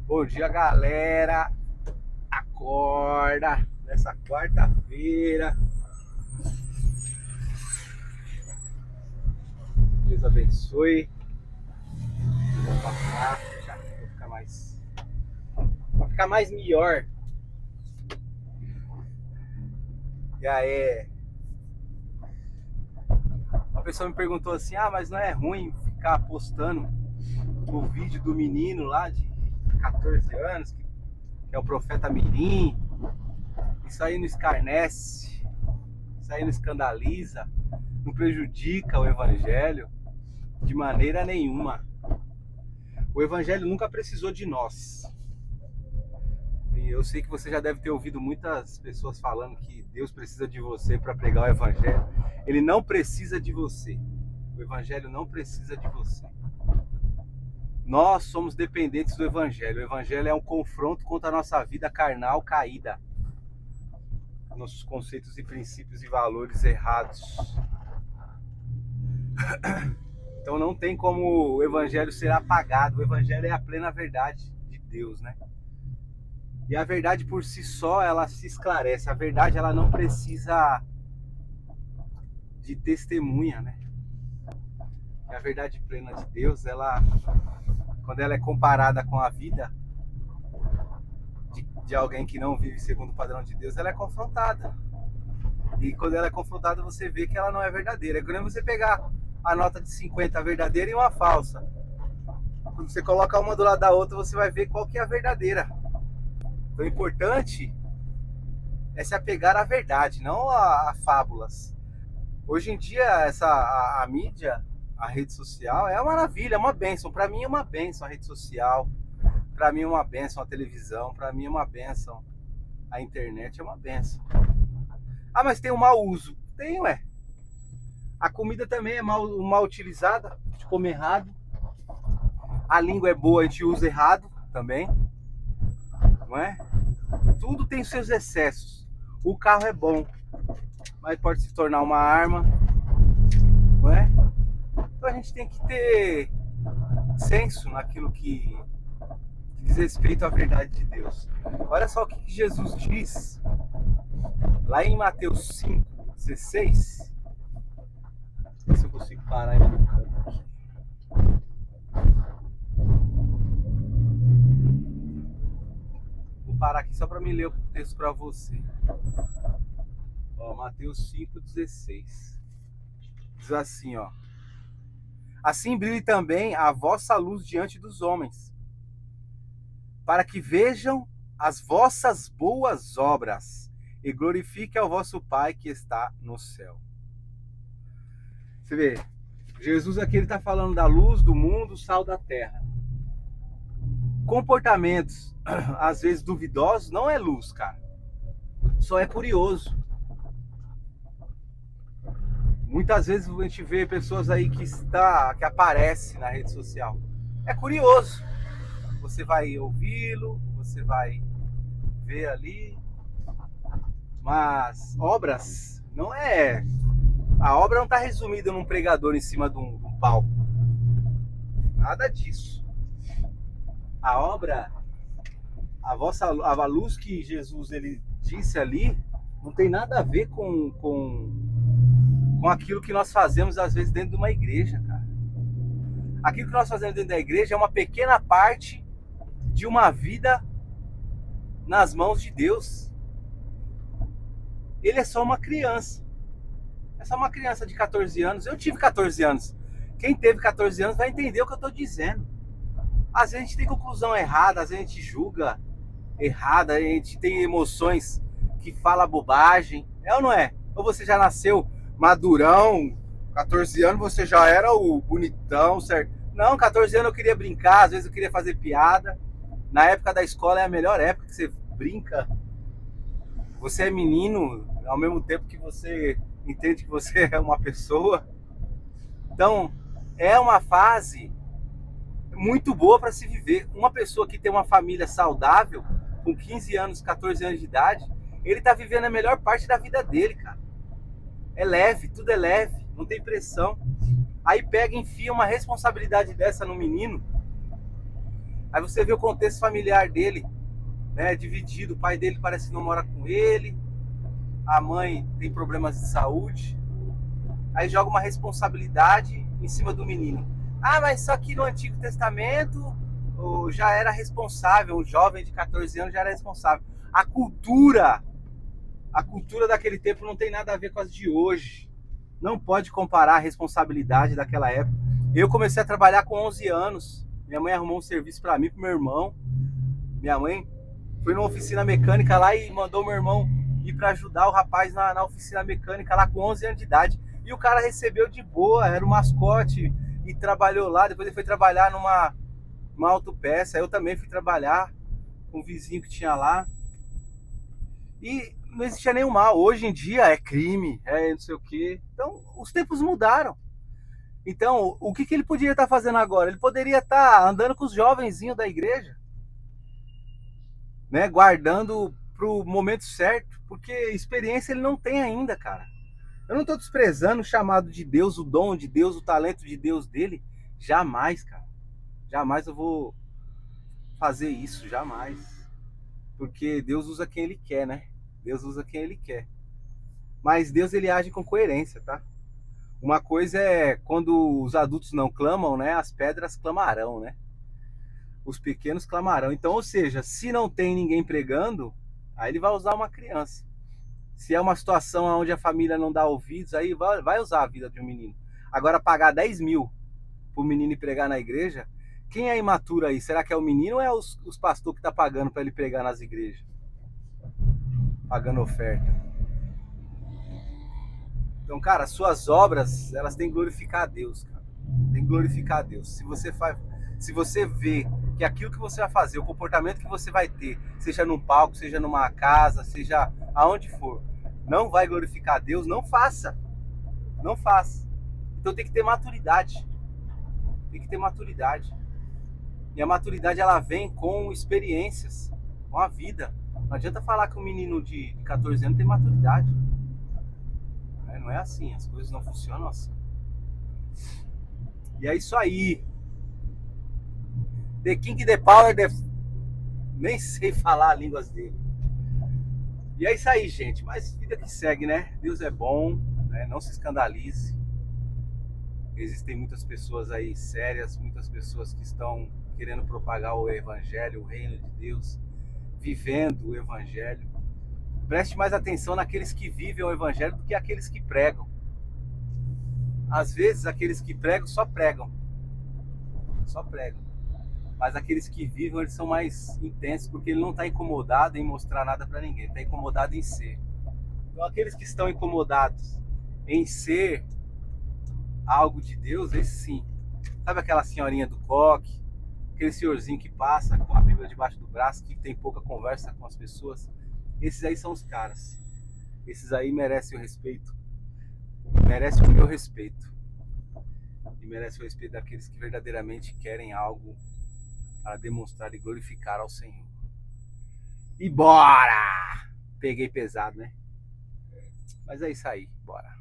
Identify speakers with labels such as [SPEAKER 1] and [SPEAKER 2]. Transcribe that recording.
[SPEAKER 1] Bom dia, galera. Acorda nessa quarta-feira. Deus abençoe. Vou passar, deixar aqui pra ficar mais melhor. E aí, uma pessoa me perguntou assim: mas não é ruim ficar postando o vídeo do menino lá de 14 anos, que é o profeta Mirim? Isso aí não escarnece, isso aí não escandaliza, não prejudica o evangelho de maneira nenhuma. O evangelho nunca precisou de nós. E eu sei que você já deve ter ouvido muitas pessoas falando que Deus precisa de você para pregar o evangelho. Ele não precisa de você. O evangelho não precisa de você. Nós somos dependentes do evangelho. O evangelho é um confronto contra a nossa vida carnal caída, nossos conceitos e princípios e valores errados. Então não tem como o evangelho ser apagado. O evangelho é a plena verdade de Deus, né? E a verdade por si só, ela se esclarece. A verdade, ela não precisa de testemunha, né? E a verdade plena de Deus, quando ela é comparada com a vida de alguém que não vive segundo o padrão de Deus, ela é confrontada. E quando ela é confrontada, você vê que ela não é verdadeira. É como você pegar a nota de 50 verdadeira e uma falsa. Quando você coloca uma do lado da outra, você vai ver qual que é a verdadeira. Então, o importante é se apegar à verdade, não a fábulas. Hoje em dia, a mídia, a rede social, é uma maravilha, é uma bênção. Para mim é uma bênção a rede social. Para mim é uma bênção a televisão. Para mim é uma bênção a internet. É uma bênção. Mas tem um mau uso. Tem, ué. A comida também é mal utilizada. A gente come errado. A língua é boa, a gente usa errado também. Não é? Tudo tem seus excessos. O carro é bom, mas pode se tornar uma arma. Não é? Então a gente tem que ter senso naquilo que diz respeito à verdade de Deus. Olha só o que Jesus diz lá em Mateus 5:16. Ver se eu consigo parar ele no canto aqui. Vou parar aqui só para me ler o texto para você. Mateus 5:16. Diz assim, ó: assim brilhe também a vossa luz diante dos homens, para que vejam as vossas boas obras e glorifique ao vosso Pai que está no céu. Você vê, Jesus aqui ele está falando da luz do mundo, sal da terra. Comportamentos, às vezes duvidosos, não é luz, cara. Só é curioso. Muitas vezes a gente vê pessoas aí que aparecem na rede social. É curioso. Você vai ouvi-lo, você vai ver ali. Mas obras não é. A obra não está resumida num pregador em cima de um palco. Nada disso. A obra, a luz que Jesus ele disse ali, não tem nada a ver com aquilo que nós fazemos às vezes dentro de uma igreja, cara. Aquilo que nós fazemos dentro da igreja é uma pequena parte de uma vida nas mãos de Deus. Ele é só uma criança. É só uma criança de 14 anos. Eu tive 14 anos. Quem teve 14 anos vai entender o que eu estou dizendo. Às vezes a gente tem conclusão errada, às vezes a gente julga errada, a gente tem emoções que fala bobagem. É ou não é? Ou você já nasceu madurão, 14 anos você já era o bonitão, certo? Não, 14 anos eu queria brincar, às vezes eu queria fazer piada. Na época da escola é a melhor época que você brinca. Você é menino, ao mesmo tempo que você entende que você é uma pessoa. Então, é uma fase muito boa para se viver. Uma pessoa que tem uma família saudável, com 15 anos, 14 anos de idade, ele tá vivendo a melhor parte da vida dele, cara. É leve, tudo é leve, não tem pressão. Aí pega e enfia uma responsabilidade dessa no menino, Aí você vê o contexto familiar dele, né, dividido. O pai dele parece que não mora com ele, a mãe tem problemas de saúde. Aí joga uma responsabilidade em cima do menino. Ah, mas só que no Antigo Testamento já era responsável, um jovem de 14 anos já era responsável. A cultura daquele tempo não tem nada a ver com as de hoje. Não pode comparar a responsabilidade daquela época. Eu comecei a trabalhar com 11 anos. Minha mãe arrumou um serviço para mim, pro meu irmão. Minha mãe foi numa oficina mecânica lá e mandou meu irmão ir para ajudar o rapaz na oficina mecânica lá com 11 anos de idade. E o cara recebeu de boa, era o mascote e trabalhou lá. Depois ele foi trabalhar numa autopeça. Eu também fui trabalhar com um vizinho que tinha lá. E não existia nenhum mal. Hoje em dia é crime, é não sei o quê. Então, os tempos mudaram. Então, o que ele poderia estar fazendo agora? Ele poderia estar andando com os jovenzinhos da igreja, né? Guardando pro momento certo, porque experiência ele não tem ainda, cara. Eu não estou desprezando o chamado de Deus, o dom de Deus, o talento de Deus dele. Jamais, cara. Jamais eu vou fazer isso, jamais. Porque Deus usa quem ele quer, né? Deus usa quem ele quer. Mas Deus ele age com coerência, tá? Uma coisa é quando os adultos não clamam, né? As pedras clamarão, né? Os pequenos clamarão. Então, ou seja, se não tem ninguém pregando, aí ele vai usar uma criança. Se é uma situação onde a família não dá ouvidos, aí vai usar a vida de um menino. Agora, pagar 10 mil pro menino ir pregar na igreja, quem é imaturo aí? Será que é o menino ou é os pastores que tá pagando para ele pregar nas igrejas? Pagando oferta. Então, cara, suas obras, elas têm que glorificar a Deus, cara. Tem que glorificar a Deus. Se você vê que aquilo que você vai fazer, o comportamento que você vai ter, seja num palco, seja numa casa, seja aonde for, não vai glorificar a Deus, não faça. Não faça. Então tem que ter maturidade. Tem que ter maturidade. E a maturidade, ela vem com experiências, com a vida. Não adianta falar que um menino de 14 anos tem maturidade. Não é assim, as coisas não funcionam assim. E é isso aí. The King, the Power, nem sei falar línguas dele. E é isso aí, gente. Mas vida que segue, né? Deus é bom, né? Não se escandalize. Existem muitas pessoas aí sérias, muitas pessoas que estão querendo propagar o evangelho, o reino de Deus, vivendo o evangelho. Preste mais atenção naqueles que vivem o evangelho do que aqueles que pregam. Às vezes, aqueles que pregam só pregam. Só pregam. Mas aqueles que vivem, eles são mais intensos, porque ele não está incomodado em mostrar nada para ninguém, está incomodado em ser. Então, aqueles que estão incomodados em ser algo de Deus, esse sim. Sabe aquela senhorinha do coque, aquele senhorzinho que passa com a Bíblia debaixo do braço, que tem pouca conversa com as pessoas? Esses aí são os caras. Esses aí merecem o respeito. Merecem o meu respeito. E merecem o respeito daqueles que verdadeiramente querem algo para demonstrar e glorificar ao Senhor. E bora! Peguei pesado, né? Mas é isso aí, bora.